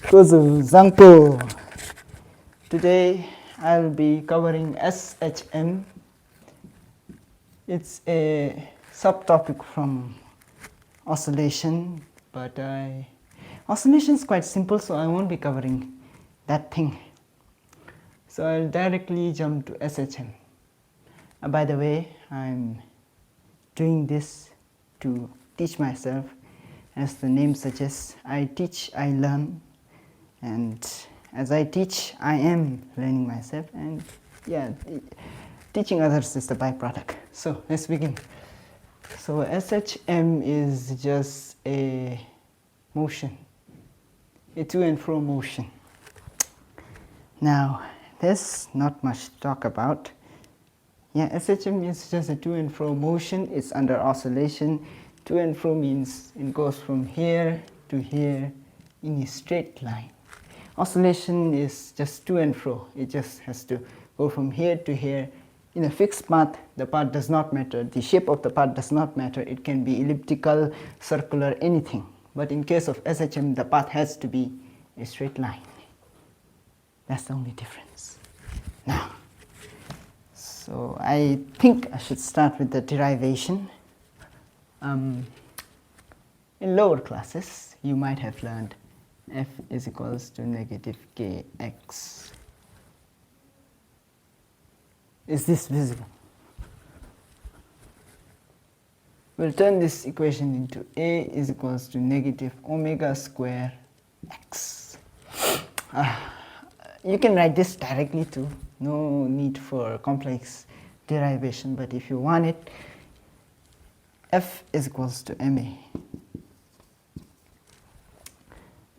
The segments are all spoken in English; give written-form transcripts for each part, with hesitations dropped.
Kozu Zangpo. Today I'll be covering SHM. It's a subtopic from oscillation, but oscillation is quite simple, so I won't be covering that thing. So I'll directly jump to SHM. By the way, I'm doing this to teach myself. As the name suggests, I teach, I learn, and as I teach, I am learning myself, and yeah, teaching others is the byproduct. So let's begin. So SHM is just a motion, a to and fro motion. Now there's not much to talk about. Yeah, SHM is just a to and fro motion. It's under oscillation. To and fro means it goes from here to here in a straight line. Oscillation is just to and fro. It just has to go from here to here in a fixed path. The path does not matter. The shape of the path does not matter. It can be elliptical, circular, anything. But in case of SHM, the path has to be a straight line. That's the only difference. Now, so I think I should start with the derivation. In lower classes, you might have learned f is equals to negative kx. Is this visible? We'll turn this equation into a is equals to negative omega square x. You can write this directly too. No need for complex derivation, but if you want it, f is equals to ma.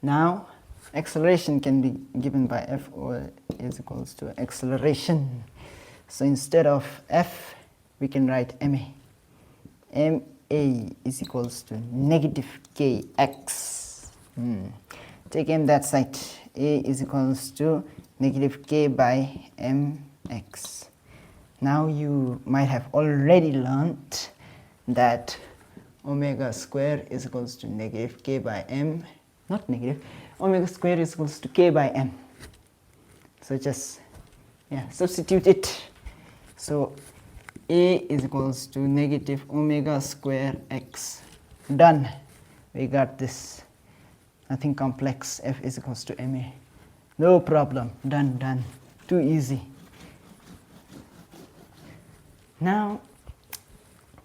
Now acceleration can be given by f or is equals to acceleration. So instead of f, we can write ma. Ma is equals to negative kx. Take m that side. A is equals to negative k by mx. Now you might have already learned that omega square is equals to negative k by m, not negative, omega square is equals to k by m. So just substitute it. So a is equals to negative omega square x. Done. We got this. Nothing complex. F is equals to ma. No problem. Done, done. Too easy. Now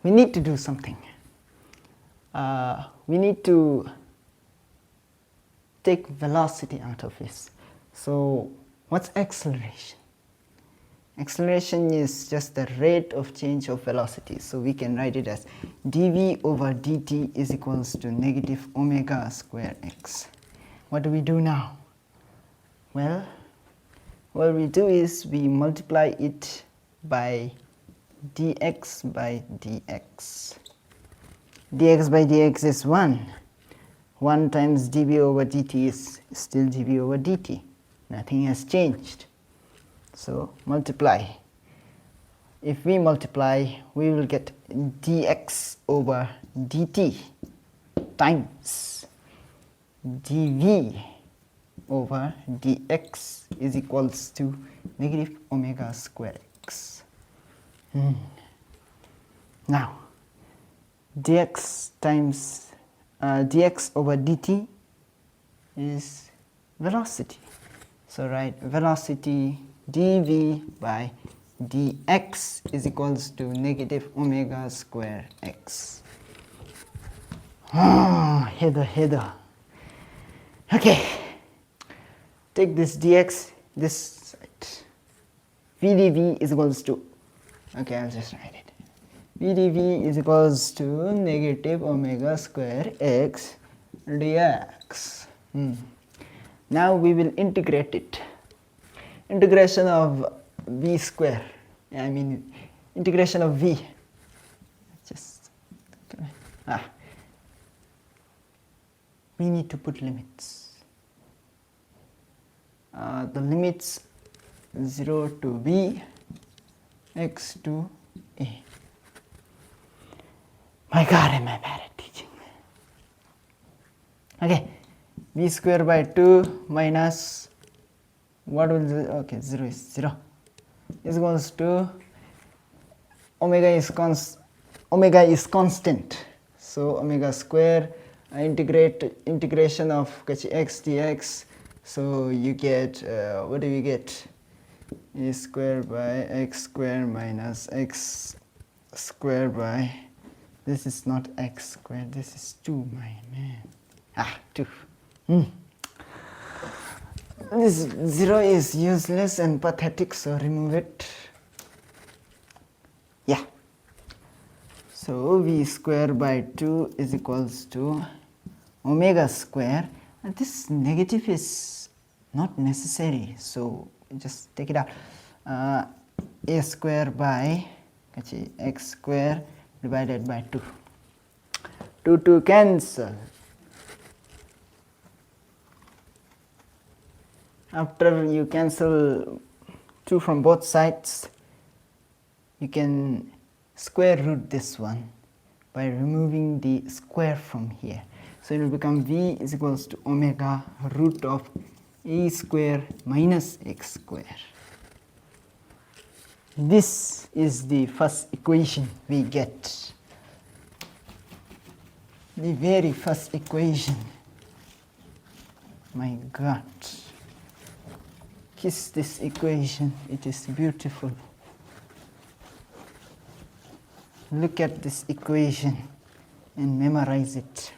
we need to do something. We need to take velocity out of this. So what's acceleration? Acceleration is just the rate of change of velocity. So we can write it as dv over dt is equals to negative omega square x. What do we do now? Well, what we do is we multiply it by dx by dx. Dx by dx is 1. 1 times dv over dt is still dv over dt. Nothing has changed. So multiply. If we multiply, we will get dx over dt times dv over dx is equals to negative omega square x. Now dx times dx over dt is velocity. So write velocity dv by dx is equals to negative omega square x. Header. Okay. Take this dx, this side. V dv is equals to, okay, I'll just write it. V dv is equals to negative omega square x dx. Now we will integrate it. Integration of v square, integration of v. Just we need to put limits. The limits 0 to b, x to a. My God, am I bad at teaching? Okay, v square by 2 minus what will be, okay, 0 is 0 is equals to omega is constant, so omega square integration of x dx, so you get what do you get, a square by x square minus x square by, this is not x square, this is 2, my man, 2. This 0 is useless and pathetic, so remove it. Yeah. So v square by 2 is equals to omega square, and this negative is not necessary, so just take it out. A square by x square divided by 2. 2 cancel. After you cancel 2 from both sides, you can square root this one by removing the square from here. So it will become v is equals to omega root of a square minus x square. This is the first equation we get. The very first equation. My God. Kiss this equation, it is beautiful. Look at this equation and memorize it.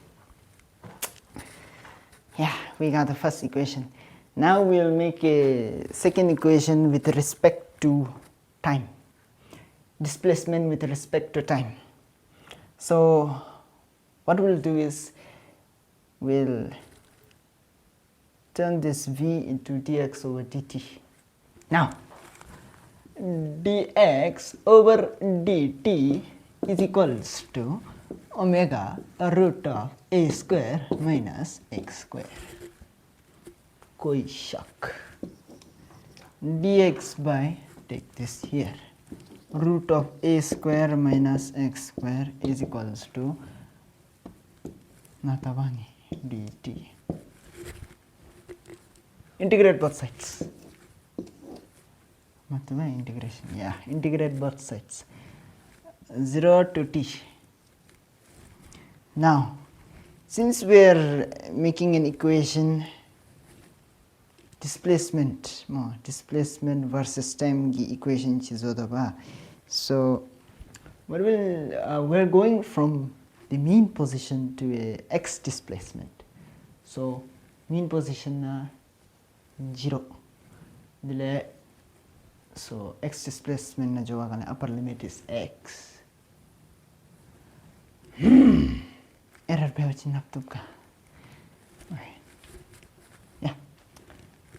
Yeah, we got the first equation. Now we'll make a second equation with respect to time. Displacement with respect to time. So what we'll do is we'll turn this v into dx over dt. Now dx over dt is equals to omega root of a square minus x square. Koi shak. Dx by, take this here, root of a square minus x square is equals to natabani dt. Integrate both sides. Integration, yeah, integrate both sides. 0 to t. Now, since we are making an equation displacement versus time ki equation chizoda ba, so what will we're going from the mean position to a x displacement. So mean position 0. So x displacement na jo agane upper limit is x. Error pe hochi naptubka. Yeah.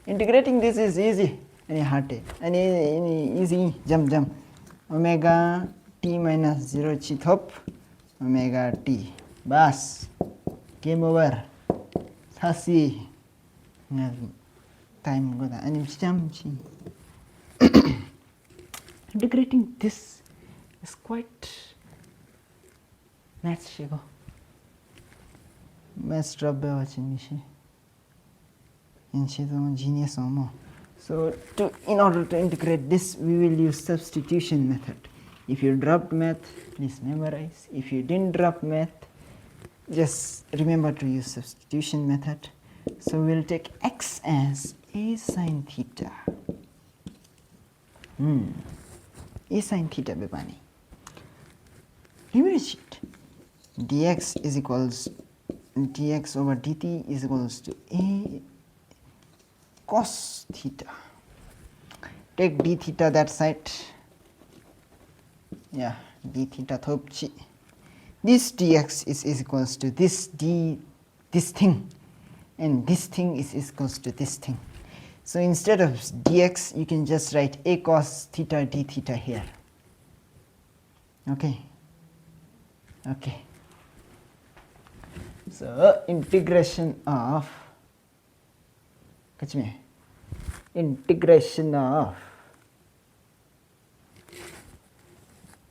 Integrating this is easy. Any hard any easy jump. Omega t minus 0 chi thop omega t. Bas. Game over. Sasi. Time go da. Ani jam chi. Integrating this is quite maths shigo. Maths drop be watching mishi. Genius or more. So in order to integrate this, we will use substitution method. If you dropped math, please memorize. If you didn't drop math, just remember to use substitution method. So we'll take x as a sine theta. A sine theta bebani. Leverage it. Dx is equals dx over dt is equals to a cos theta. Take d theta that side. Yeah, d theta thop chi. This dx is equals to this thing, and this thing is equals to this thing. So instead of dx, you can just write a cos theta d theta here. Okay. So integration of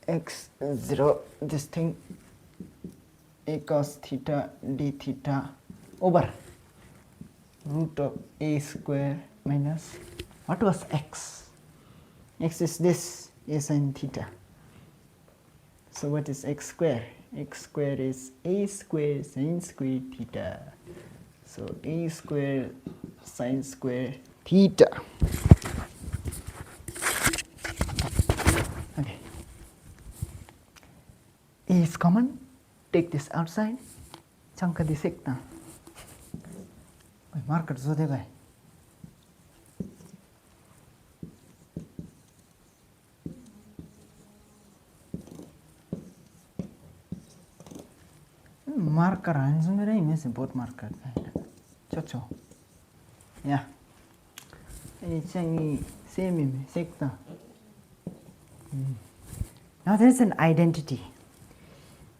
x0, this thing, a cos theta d theta over root of a square minus, what was x? X is this, a sin theta. So what is x square? X square is a square sin square theta. So a square sin square theta. Okay. A is common. Take this outside. Chunk of the sector. Marker so they guy. Marker hands on the image both marker. Chocho. Yeah. It's same sector. Now there is an identity.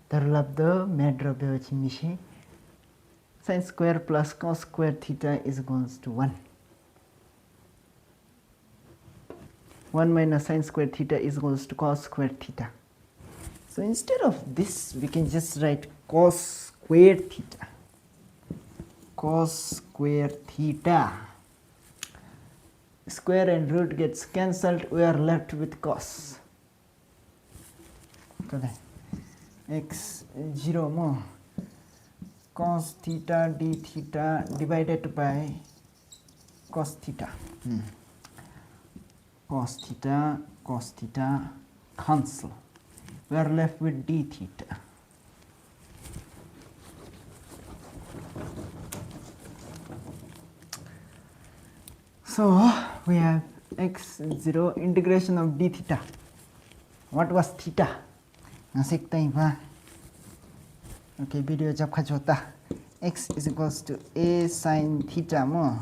The matter of sin square plus cos square theta is equals to 1. 1 minus sin square theta is equals to cos square theta. So instead of this, we can just write cos square theta. Cos square theta. Square and root gets cancelled. We are left with cos. Okay. x0 more cos theta d theta divided by cos theta. Cos theta cancel. We are left with d theta. So we have x0 integration of d theta. What was theta? Okay, video jab khajota. X is equals to a sin theta more.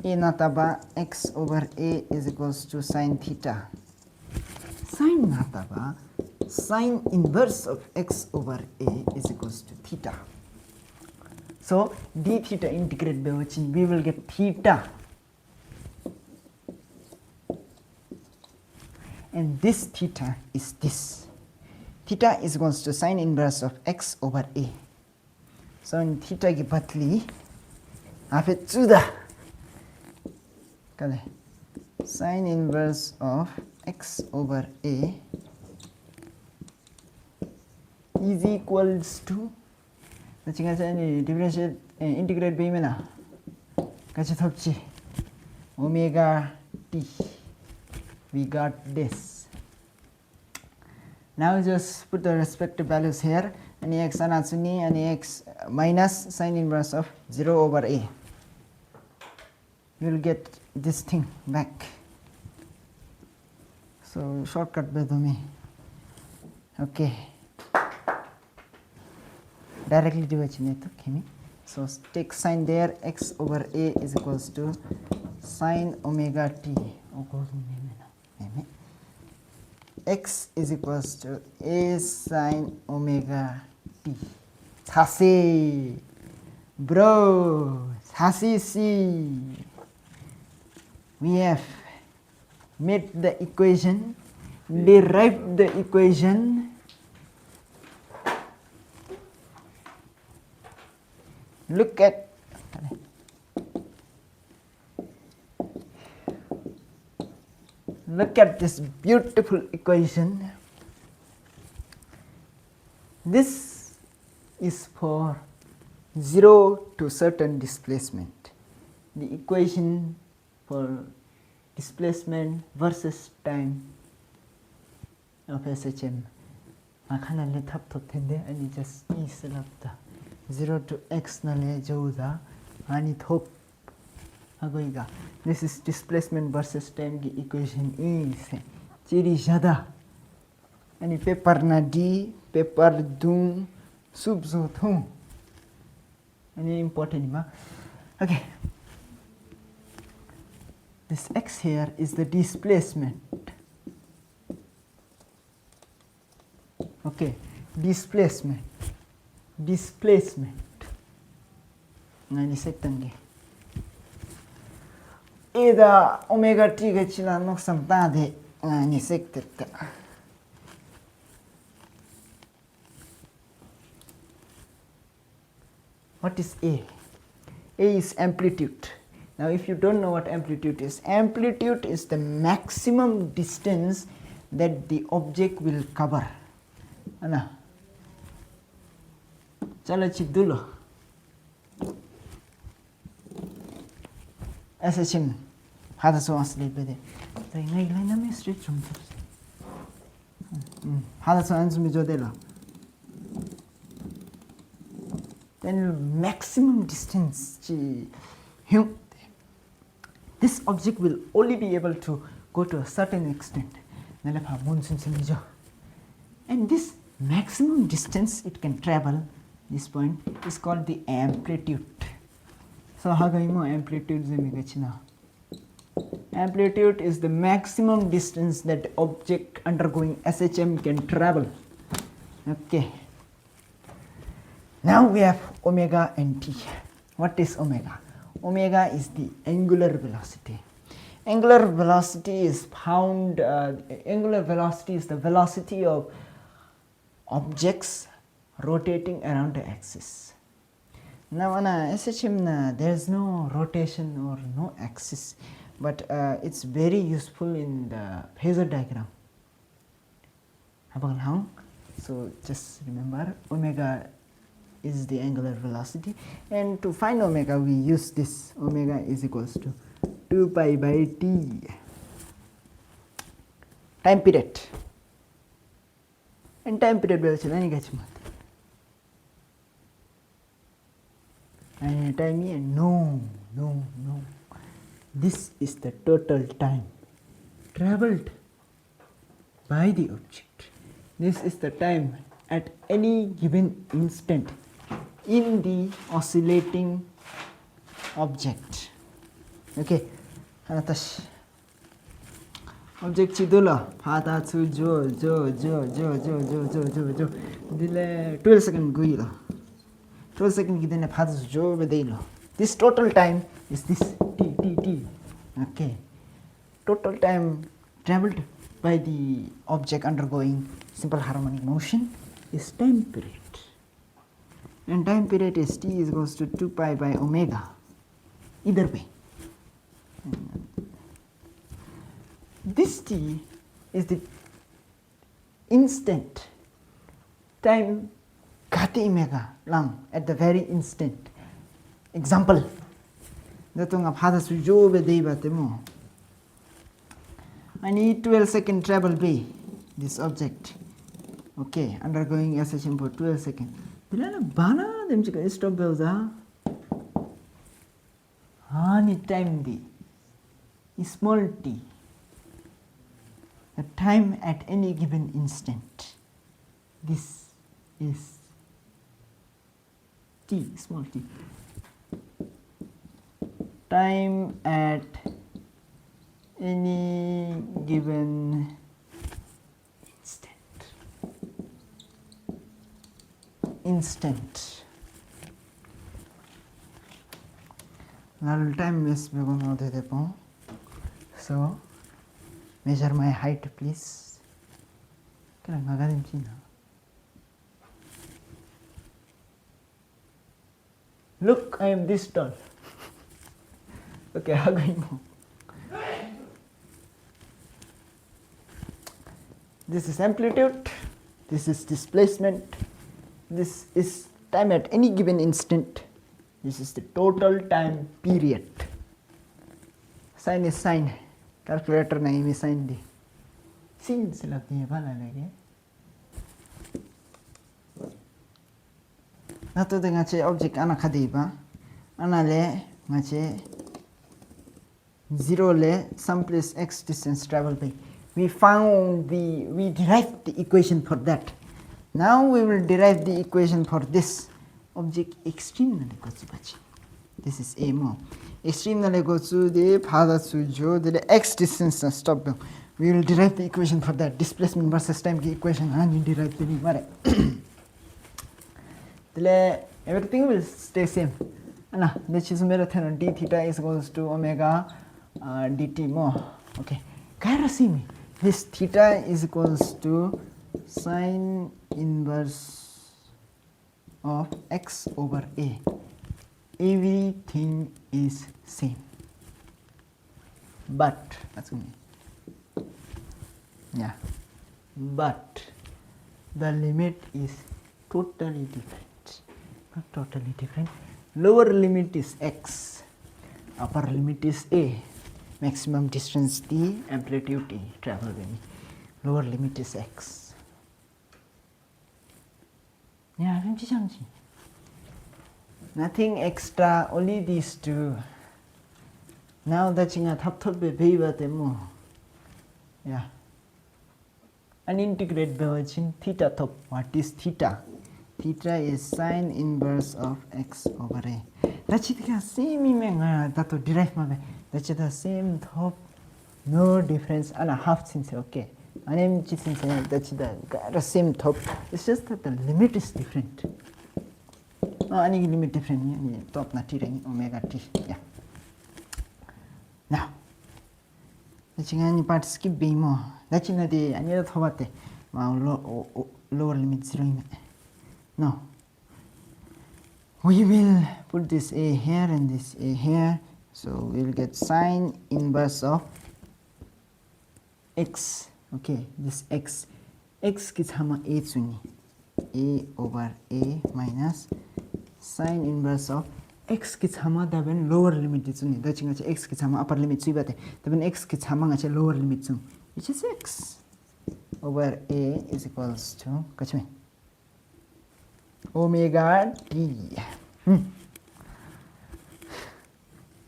A nataba x over a is equals to sin theta. Sin nataba sin inverse of x over a is equals to theta. So d theta integrate by which we will get theta. And this theta is this. Theta is equals to sin inverse of x over a. So in theta ki batli, afe chuda. Kale. Sin inverse of x over a is equals to. The chinga chani differentiate integrate by mena. Kachi thopchi. Omega t. We got this. Now just put the respective values here. Any x anasuni, any x minus sin inverse of 0 over a. You will get this thing back. So shortcut by me. Okay. Directly do it. So take sin there. X over a is equals to sin omega t. X is equals to a sin omega t. Sasi, bro, sasi si. We have made the equation, derived the equation. Look at this beautiful equation. This is for 0 to certain displacement. The equation for displacement versus time of SHM. Makana le thap thot thende ani just is lapta 0 to x na le jauda ani thop agoiga. This is displacement versus time ki equation is chiri jada ani paper na d paper dum subzo thum ani important ma. Okay, this x here is the displacement. Okay, displacement ngani sektange ida omega t ga chila noksam ta de ngani sektetta. What is a? A is amplitude. Now if you don't know what amplitude is the maximum distance that the object will cover. Ana chala chidulo SHM hada so oscillate bede tai ngai lai na me straight from hada so answer me jodela then maximum distance this object will only be able to go to a certain extent and this maximum distance it can travel this point is called the amplitude. So amplitude is the maximum distance that object undergoing SHM can travel. Okay, now we have omega and t. What is omega? Omega is the angular velocity. Angular velocity is found, angular velocity is the velocity of objects rotating around the axis. Now on SHM there is no rotation or no axis, but it's very useful in the phasor diagram. So just remember omega is the angular velocity, and to find omega we use this. Omega is equals to 2 pi by t time period, and time period no, this is the total time traveled by the object. This is the time at any given instant in the oscillating object. Okay, object chidula phata chu jo 12 second guila 12 second gidene phata jo bedeilo. This total time is this t. Okay, total time traveled by the object undergoing simple harmonic motion is time period, and time period is t is equals to 2 pi by omega either way. This t is the instant time gati omega lang at the very instant. Example, I need 12 second travel by this object. Okay, undergoing SHM for 12 seconds. Bana dem chika stop belza. Hani time d. Small t. The time at any given instant. This is t, small t. Time at any given instant. Now time is so measure my height please. Look, I am this tall. Okay, how going on? This is amplitude, this is displacement, this is time at any given instant, this is the total time period. Sine is sine, calculator na imi sine di. Sin sila tiya pala lagi. Nato de ngache object ana khadiba, ana le ngache 0 le some place x distance travel by. We derived the equation for that. Now we will derive the equation for this object extreme. This is a more extreme goes to the father to the x distance stop. We will derive the equation for that displacement versus time equation and you derive the everything will stay same. This is marathon d theta is equals to omega dt more. Okay, Kairasimi. This theta is equals to sine inverse of x over a. everything is same. But that's me. Yeah. But the limit is totally different. Not totally different. Lower limit is x. Upper limit is a. Maximum distance t, amplitude t, travel when. Lower limit is x. Yeah, nothing extra, only these two. Now that you have to be more. Yeah. And integrate the theta top. What is theta? Theta is sine inverse of x over a. That's it. Same that to derive. That's the same top. No difference. And a half since okay. And I'm just saying that's the same top. It's just that the limit is different. Any limit different. Top na t omega t. Yeah. Now. That's the part skip be more. That's in the another thought. Lower limit 0. Now, we will put this a here and this a here. So we'll get sine inverse of x. Okay, this x. X gets hama a suni. A over a minus sine inverse of x gets hama the lower limit is suni. That's x gets hama upper limit. So the x gets hama lower limit, which is x over a is equals to omega t.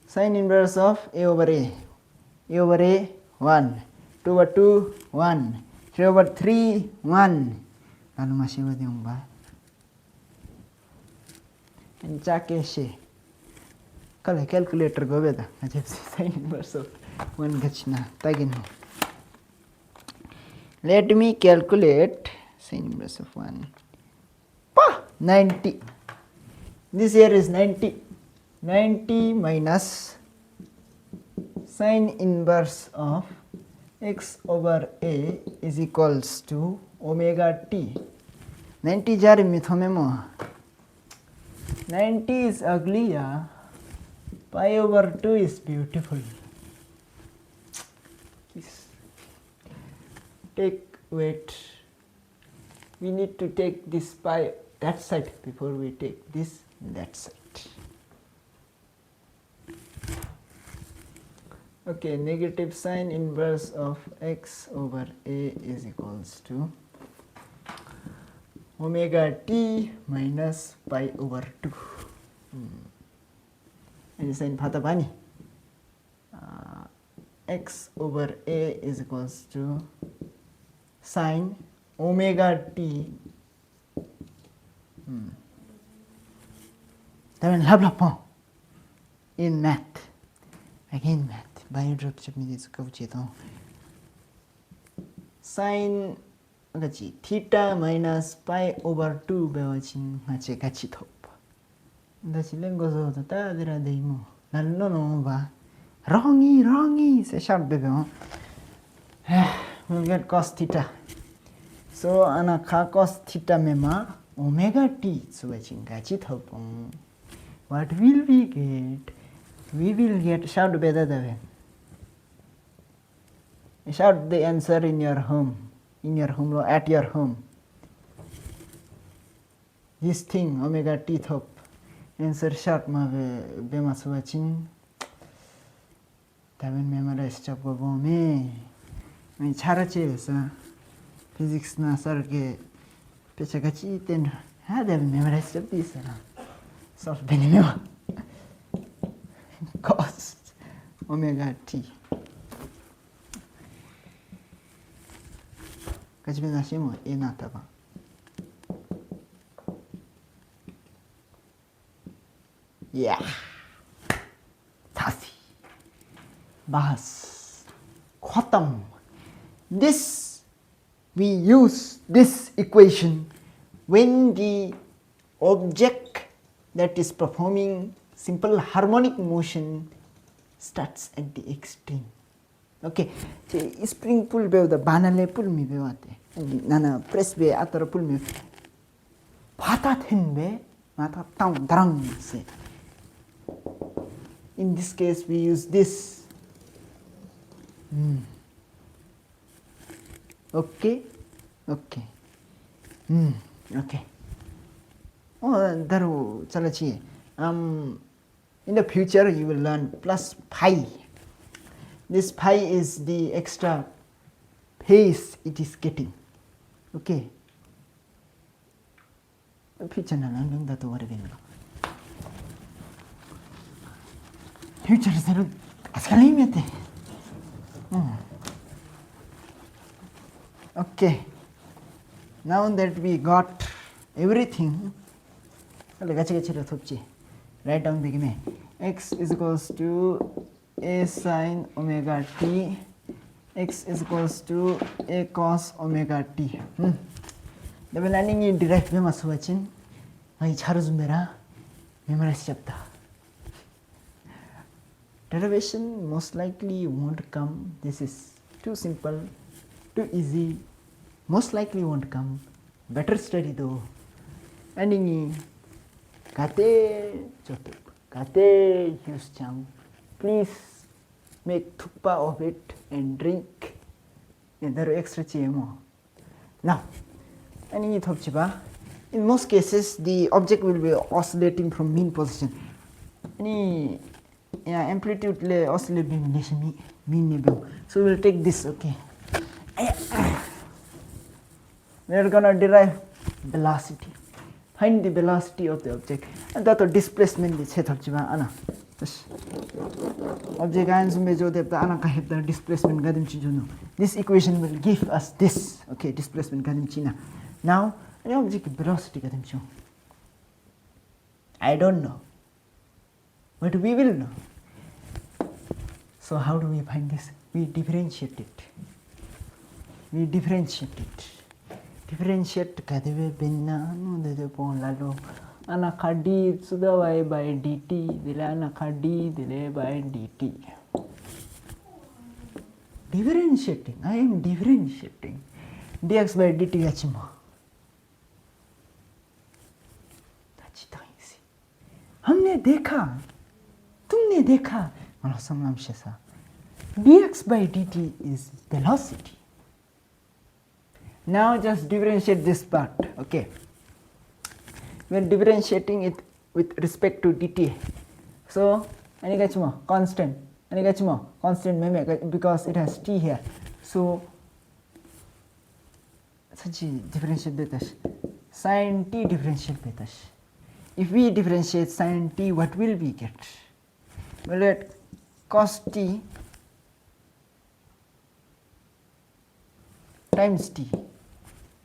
Sine inverse of a over a. A over a 1. 2 over 2 1. 3 over 3 1. Lalu masih ada yang ba. Encake she. Kalau calculator go beda. Macam sine inverse of 1 gachna. Tagin. Let me calculate sine inverse of 1. 90. This here is 90. 90 minus sine inverse of x over a is equals to omega t. 90 jar mithomemo. 90 is ugly, yeah. Pi over 2 is beautiful. Take weight. We need to take this pi that side before we take this that side. Okay, negative sine inverse of x over a is equals to omega t minus pi over 2. And sine phata pani. X over a is equals to sine omega t. In math, again math, biodrop chapni sine theta minus pi over 2 bewachin mache gachi top. That's lengozo the tadra demo. No ba. Wrongy, say sharp baby. We'll get cos theta. So ana cos theta mema omega t so gachi top. What will we get? We will get shout better the shout the answer in your home or at your home. This thing omega t top answer shout ma be maswachin. Taven memorize chap go me. I charache sa physics na sir ke pechagachi ten ha de memorize chap this na. Solve benimeo. Cos omega t. Kajbe nashimo e nataba. Yeah. Tasi. Bahas. Khatam. This we use this equation when the object that is performing simple harmonic motion starts at the extreme. Okay, spring pull be the banale pull me be wate. Nana press be atara pull me. Pata thin be mata tang drang se. In this case, we use this. Okay, okay, okay. Oh, daru chalachi. In the future, you will learn plus pi. This pi is the extra pace it is getting. Okay. Future na lang dato waribin lo. Future zero askalimete. Okay. Now that we got everything, write down the x is equals to a sin omega t, x is equals to a cos omega t. The learning in direct memas watching. I charge mera memorize chapter. Derivation most likely won't come. This is too simple, too easy. Most likely won't come. Better study though. And kate chotup, kate use chang. Please make thukpa of it and drink. And there are extra chemo. Now, in most cases, the object will be oscillating from mean position. Any amplitude le oscillate mean level. So we will take this. Okay. We are gonna derive velocity. Find the velocity of the object, and that displacement is ana. Object and displacement. This equation will give us this. Okay, displacement gadimchina. Now, an object velocity gadimchu. I don't know, but we will know. So how do we find this? We differentiate it. Differentiate kadeve binna no de pon lalo anakadi sudawai by dt dile anakadi dile by dt. Differentiating. I am differentiating dx by dt achimo. That's easy. हमने देखा, तुमने देखा, मतलब समझ शेसा. Dx by dt is velocity. Now just differentiate this part. Okay. We are differentiating it with respect to dt. So, constant. Constant because it has t here. So, such differentiate betash. Sin t differentiate betash. If we differentiate sin t, what will we get? Well, let cos t times t.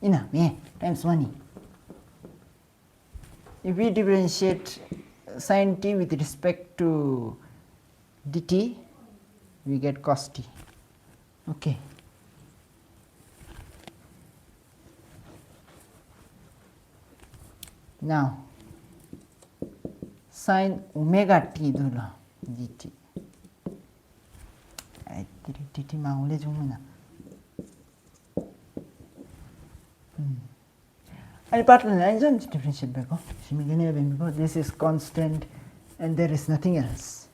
Times 1e. If we differentiate sin t with respect to dt, we get cos t. Okay. Now, sin omega t dula dt. dt maule jumuna. Differentiate this is constant and there is nothing else.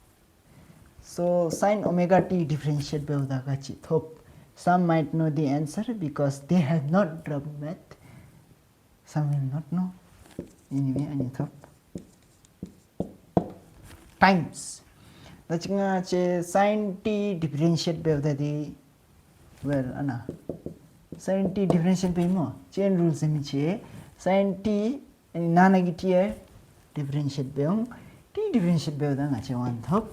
So sin omega t differentiate some might know the answer because they have not dropped math. Some will not know. Anyway, times. Sin t differentiate well, sin t differentiate chain rules sin t and nanagi t differentiate beong t differentiate beong ngache one top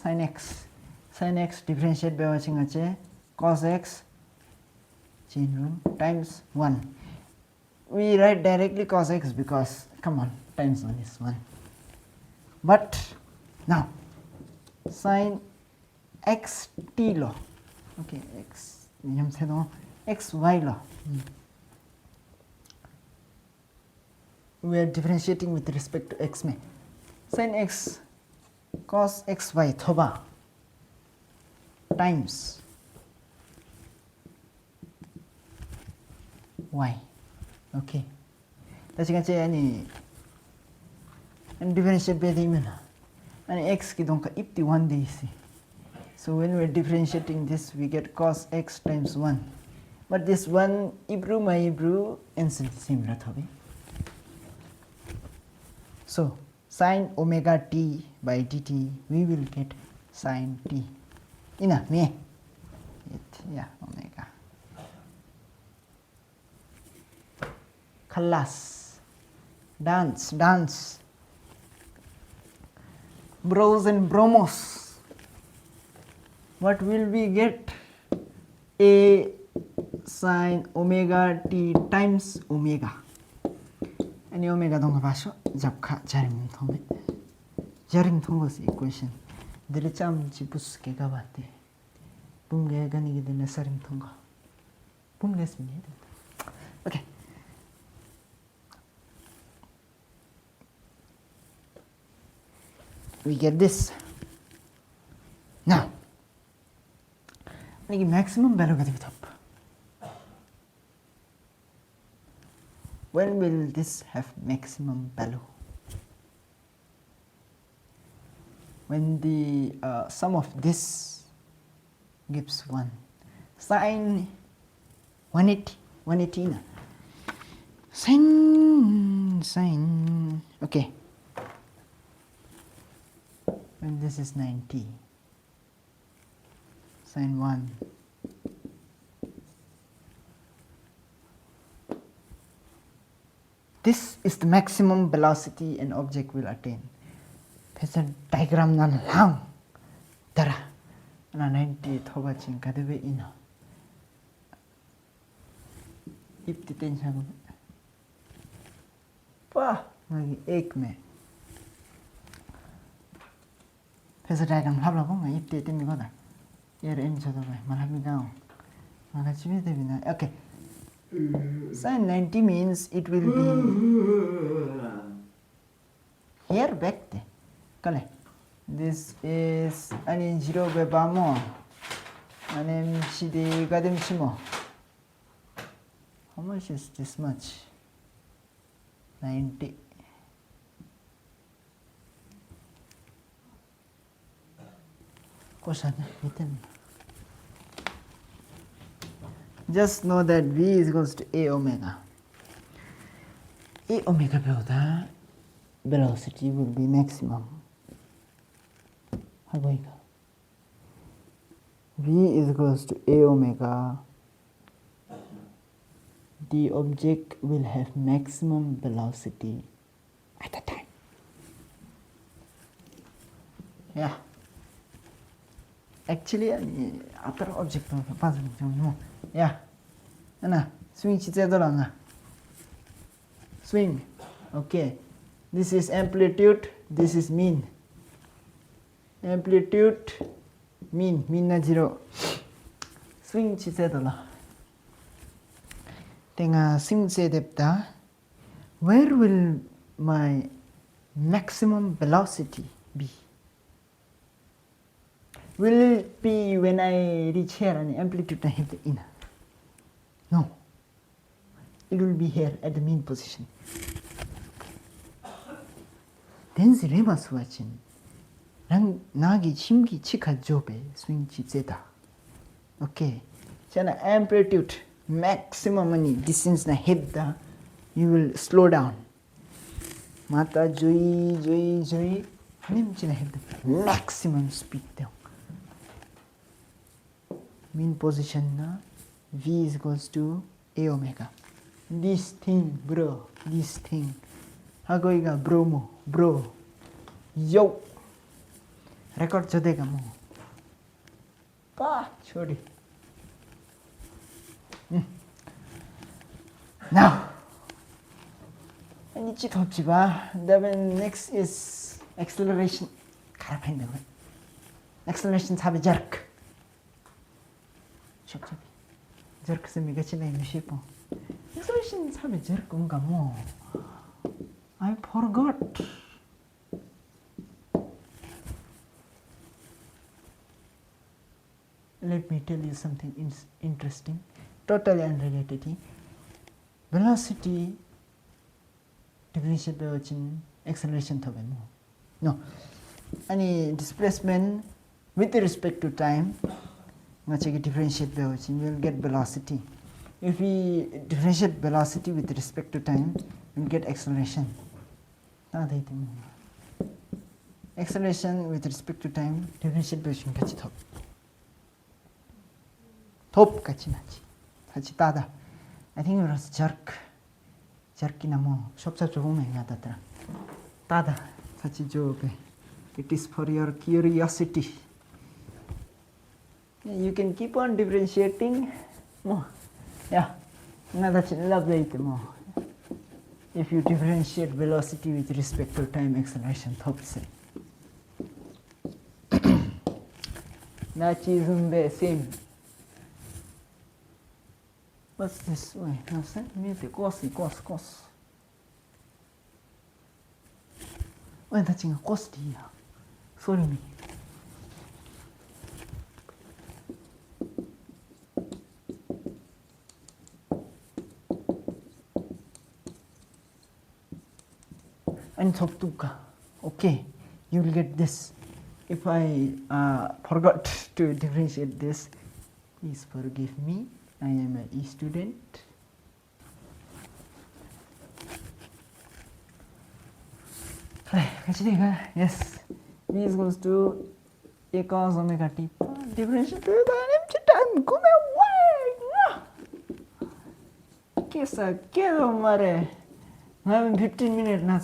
sin x differentiate beong ngache cos x chain rule times 1. We write directly cos x because come on, times 1 is 1. But now sin x t law. Okay, x y law. We are differentiating with respect to x. Sin x cos x y thoba times y. Okay, that's any and differentiate by the imana. And x ki donka if the 1 day see. So when we are differentiating this, we get cos x times 1. But this 1 ibru ma ibru answer same rathabe. So sin omega t by dt, we will get sin t. Ina me. Yeah, omega. Khalas. Dance, dance. Bros and bromos. What will we get? A sin omega t times omega. And omega donga basho japka jaring thome. Jaring thong was equation. Dilicham chipus ke gabate. Bunga gani gide nasaring thonga. Bunga smini. Okay. We get this. Now, maximum value ga top. When will this have maximum value? When the sum of this gives 1. Sin 180 na. Sin. Okay. When this is 90. Sin 1. This is the maximum velocity an object will attain. Phasor diagram na lang tara na 90 thoba chin kadebe ina. If the tension pa magi ek mein phasor diagram habla ko mai if the temi ko da yer en chado bai malami gao mala chibe debi na. Okay. Sin 90 means it will be here back there. Kale. This is an 0 by bamo. An CD gadem chimo. How much is this much? 90. Question written. Just know that V is equals to A omega. A omega the velocity will be maximum. How going? V is equals to A omega. The object will have maximum velocity at the time. Yeah. Actually, other object yeah. Swing swing. Okay. This is amplitude, this is mean. Amplitude, mean na 0. Swing chichedola. Tenga swing chedepta. Where will my maximum velocity be? Will it be when I reach here and amplitude I have the inner? No. It will be here at the mean position. Then the reverse watching. Nagi chimki chika jobe swing chizeta. Okay. Chana amplitude maximum money distance na hit the you will slow down. Mata joy. Nimchina hit the maximum speed down. Mean position na V is equals to A omega. This thing, bro. This thing. Hagoiga bromo, bro. Yo. Record chodega mo. Pa, chori. Now, I need to talk about then next is acceleration. Acceleration have a jerk. Jerk se mi gachi na shape. Acceleration have a jerk unga mo. I forgot. Let me tell you something interesting, totally unrelated. Velocity differentiate by watching acceleration thobe mo. No. Any displacement with respect to time, differentiate we will get velocity. If we differentiate velocity with respect to time, we will get acceleration. Acceleration with respect to time, differentiate version kachi top. Top kachi nachi. Hachi tada. I think it was jerk. Jerky namo. Shop sa chuhu me nga tatra. Tada. Hachi joke. It is for your curiosity. You can keep on differentiating more. Yeah, that's lovely more. If you differentiate velocity with respect to time acceleration, say. That is the same. What's this way? No, sir. Maybe cos. When that's in a cost here. Sorry me. And Soptuka. Okay, you will get this. If I forgot to differentiate this, please forgive me. I am an E student. Yes, V is equals to A cos omega t. Differentiate the empty time. Come away. Kesa kero mare. I'm having 15 minutes now.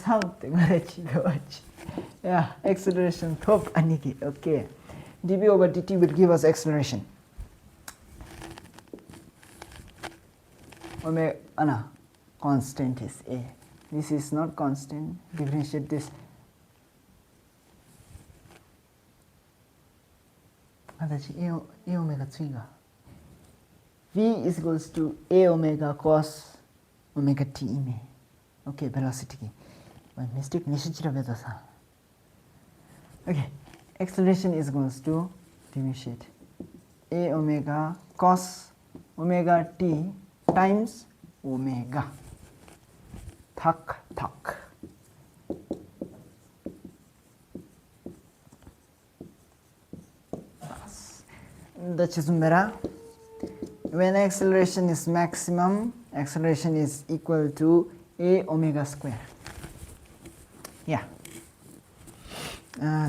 Yeah, acceleration top aniki. Okay, dv over dt will give us acceleration. Omega ana constant is a. This is not constant. Differentiate this. That's a omega 3. V is equals to a omega cos omega t. Okay, velocity. My mistake. Okay, acceleration is equals to differentiate a omega cos omega t times omega. Thak. That is mera. When acceleration is maximum, acceleration is equal to a omega square. Yeah.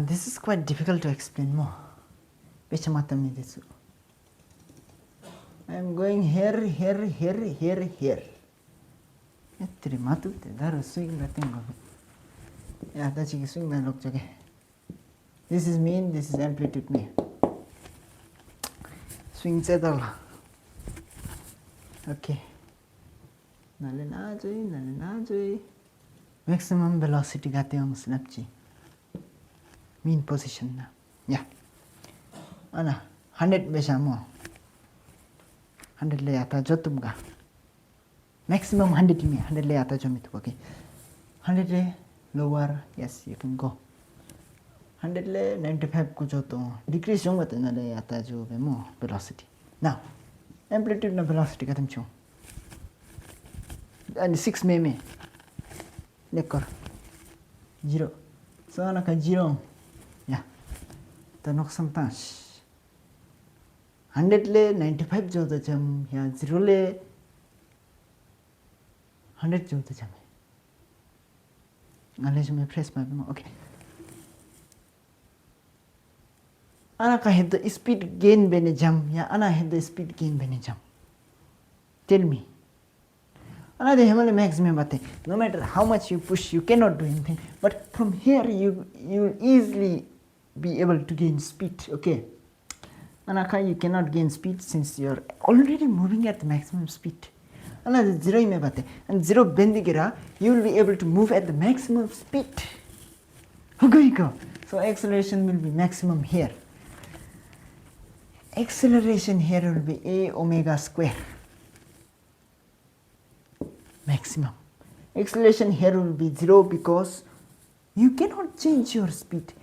This is quite difficult to explain more. I am going here. Yeah, that's a swing. This is mean, this is amplitude me. Swing settle. Okay. Maximum velocity gate hum snapchi. Mean position na. Yeah. Ana 100 besha mo. 100 le आता जो तुमका. Maximum 100 में 100 ले आता जो मित okay. 100 ले lower, yes you can go. 100 ले 95 को जो तो decrease होगा तो ना ले आता जो बे mo velocity. Now amplitude na velocity का तुम चो. And 6 में लेकर 0. So ana का 0. Yeah. तो नुकसान ताश. 100 ले 95 जो तो जम या 0 ले 100 जो तो जम है. Unless me press my okay. Ana ka had the speed gain bene jam ya ana had the speed gain bene jam. Tell me. Ana the hemale maximum bate. No matter how much you push, you cannot do anything. But from here you easily be able to gain speed. Okay. Anaka you cannot gain speed since you are already moving at the maximum speed. Another 0 me bate and 0 bendigira you will be able to move at the maximum speed. Go. So acceleration will be maximum here. Acceleration here will be a omega square. Maximum. Acceleration here will be 0 because you cannot change your speed.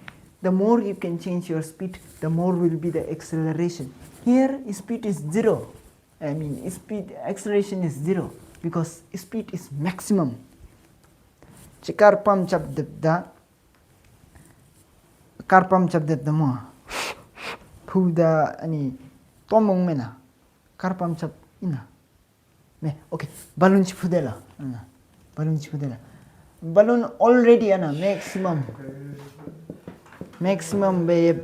The more you can change your speed, the more will be the acceleration. Here speed is 0. Acceleration is 0 because speed is maximum. Chikarpam chabdibda. Karpam chabdibda mo. Puda ani tomong mena. Karpam chab ina. Me okay. Balloon chipudela. Balloon chipudela. Balloon already ana maximum be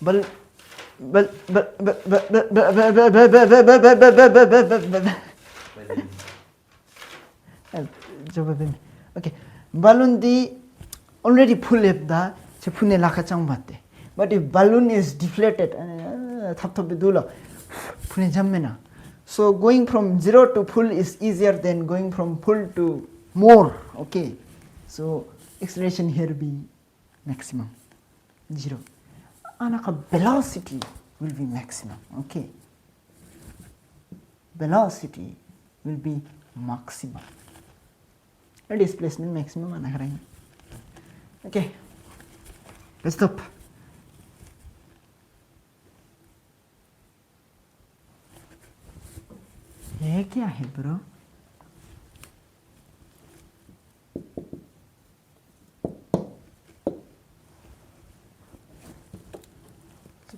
bal okay balloon di already full ebda chepune lakha chang batte but if balloon is deflated thap thap dula phune jammena so going from 0 to full is easier than going from full to more okay so acceleration here be maximum 0 anaka velocity will be maximum okay velocity will be maximum and displacement maximum anaka okay let's stop ये क्या है bro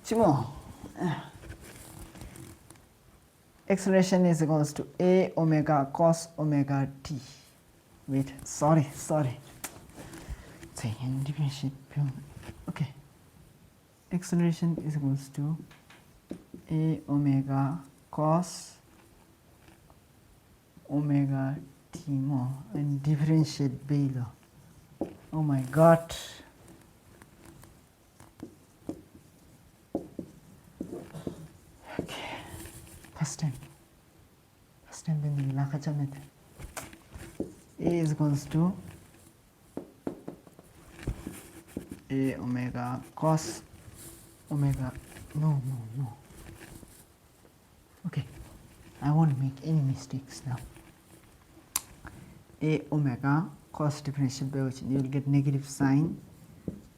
Chimo. Acceleration is equals to a omega cos omega t. Wait, sorry. Okay. Acceleration is equals to a omega cos omega t more and differentiate below. Oh my god. Okay. First time then lakha chamet. A is equals to a omega cos omega no. Okay. I won't make any mistakes now. A omega cos differential by which you will get negative sign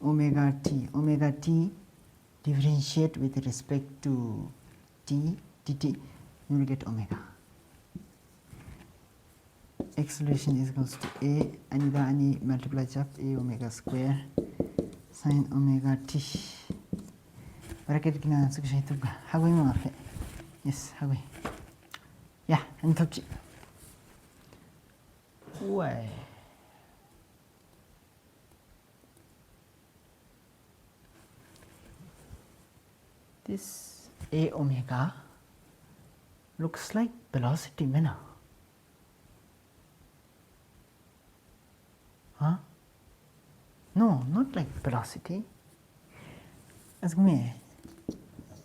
omega t. Omega t differentiate with respect to t dt, you will get omega. Acceleration is equals to a ani multiply chap a omega square sin omega t. Bracket kina sukshay tuga. Hagoi mo afe. Yes, hagoi. Yeah, and touch. Why? This a omega looks like velocity mena. Huh? No, not like velocity. Ask me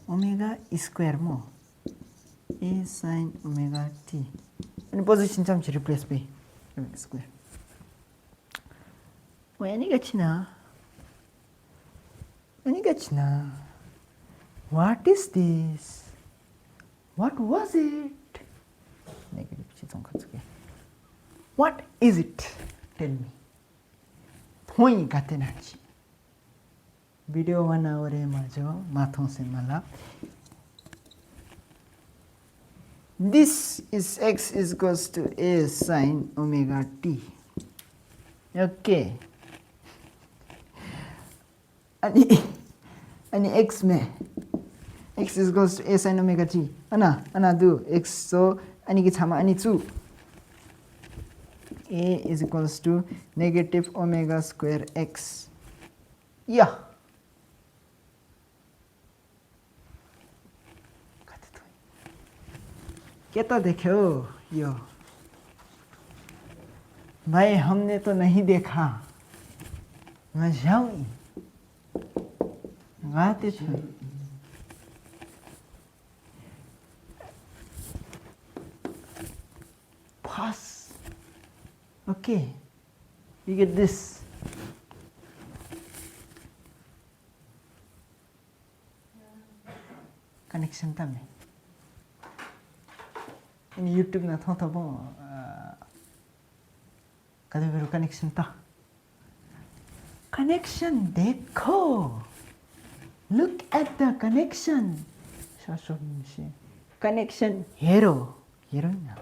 omega square mo a sin omega t. And position cham replace by omega square. Why any gachina? What is this? What was it? Negative chizong katsuke. What is it? Tell me. Point gatenachi. Video 1 hour majo mathon se mala. This is x is equals to a sin omega t. Okay. Ani x me. X is equals to a sin omega t. Ana do x so ani ki chama ani chu. A is equals to negative omega square x. Yeah. क्या तो देखे हो यो भाई हमने तो नहीं देखा मैं जाऊँ गाते थे pass okay you get this connection tame in YouTube na thota bo kadevero connection ta connection dekho look at the connection connection hero na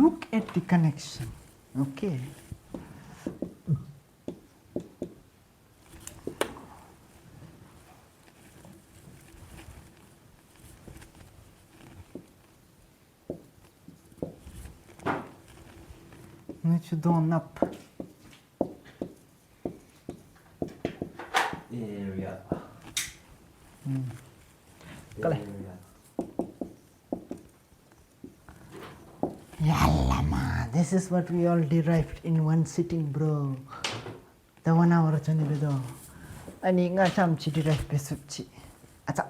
look at the connection. Okay. Don't up. Area. Yalla, this is what we all derived in one sitting, bro. The 1 hour channel do. Ani nga chamchi derive besupchi. Acha.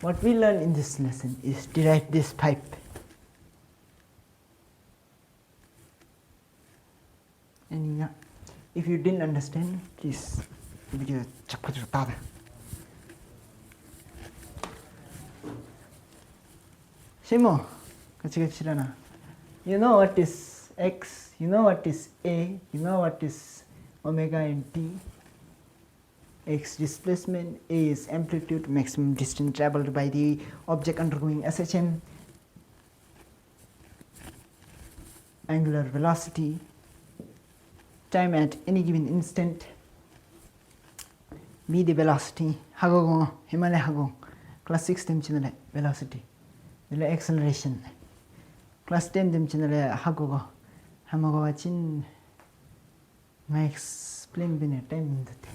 What we learn in this lesson is derive this pipe. And if you didn't understand, please video check with your father. Shimo, you know what is x, you know what is a, you know what is omega and t. X displacement, A is amplitude, maximum distance traveled by the object undergoing SHM, angular velocity, time at any given instant, B the velocity, Hagong, Himalaya Hagong, class 6 them channel velocity, the acceleration, class 10 them channel Hagogo, Hamago chin, my explain been a time in the day.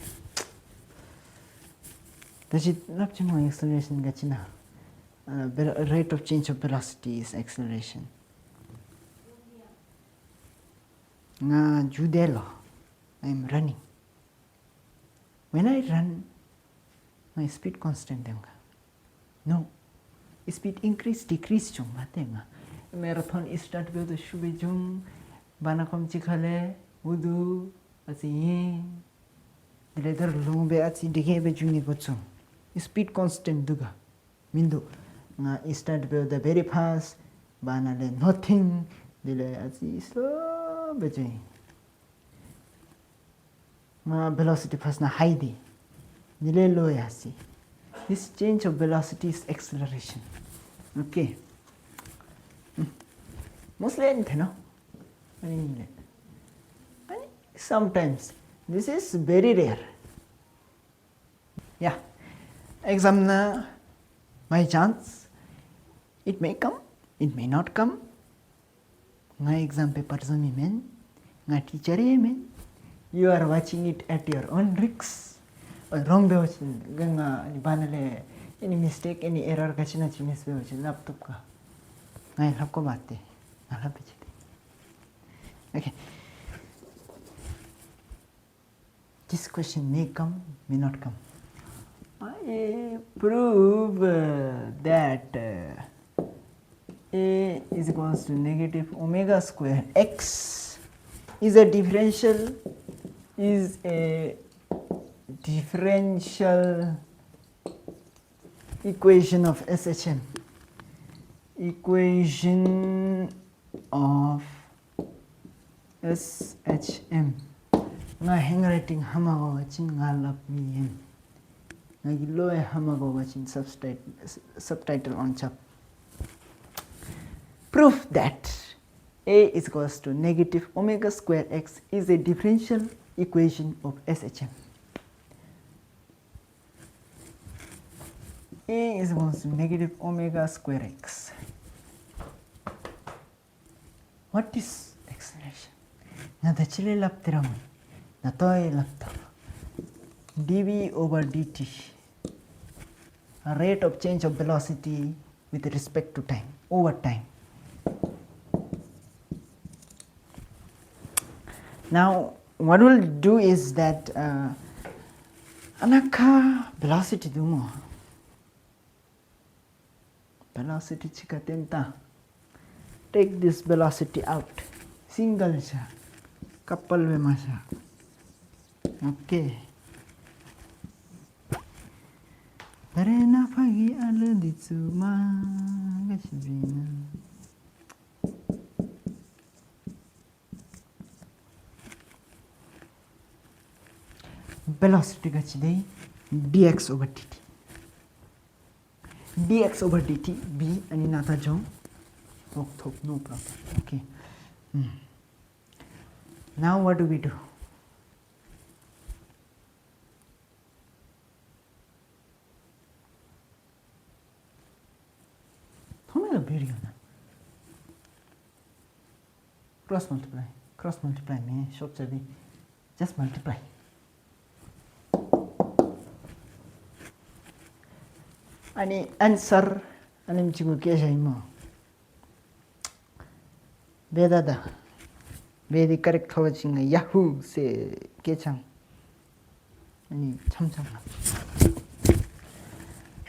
The acceleration gachina. Rate of change of velocity is acceleration. Nga judelo, I am running. When I run, my speed constant denga. No, speed increase decrease chung matenga. Marathon start with the shube jung, banakom chikhale, wudu, asi the letter lumbe ati digebe juni gochung. Speed constant duga. Mindu start with the very fast, banale nothing, dile ati slow bejui. Velocity first na high di, dile low yasi. This change of velocity is acceleration. Okay. Mostly no. Sometimes this is very rare. Yeah. Exam na by chance it may come, it may not come. Nga exam paper zami men, nga teacher men. You are watching it at your own risks. Wrong be watching ganga banale any mistake, any error kachina chimis be watching laptop ka. Nga hapko batte. Okay. This question may come, may not come. I prove that A is equals to negative omega square x is a differential equation of SHM. Equation of SHM. Nga handwriting hamago wachin ngalap miyen. Nga giloy hamago wachin subtitle on chap. Proof that A is equals to negative omega square x is a differential equation of SHM. A is equals to negative omega square x. What is acceleration? Nga dachile laptiram, natoy laptam. dv over dt, a rate of change of velocity with respect to time, over time. Now, what we'll do is that anaka velocity dumo. Velocity chikatenta. Take this velocity out. Single sha. Couple vema sha. Okay. Barena pagi alenditsuma gachibina. velocity ga chidai dx over dt. dx over dt b ani nata jong thok no problem. Okay. Now what do we do? Video na cross multiply में short से भी just multiply. अनि answer अनि Michiko के छ म बेदादा Bedi correct थव छिङ Yahoo से के छ अनि छमछम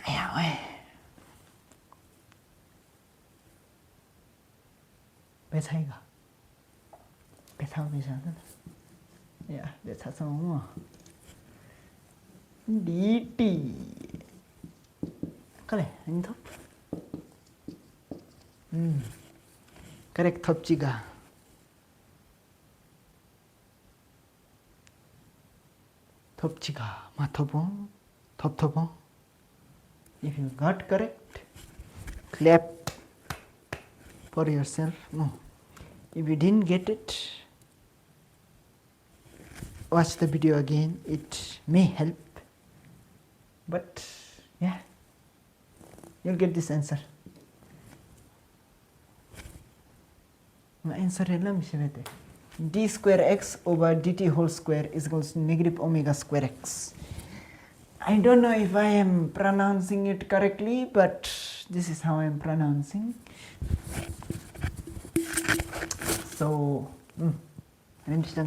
आया ओए बेछाइगा बेछाउ बेछाउ या बेछाउ म dt कले अनि थप करेक्ट थप चिगा थप चिगा मा थपो थप थपो. If you got correct, clap for yourself. No. If you didn't get it, watch the video again. It may help. But yeah, you'll get this answer. My answer is d square x over dt whole square is equals to negative omega square x. I don't know if I am pronouncing it correctly, but this is how I am pronouncing. So, I'm just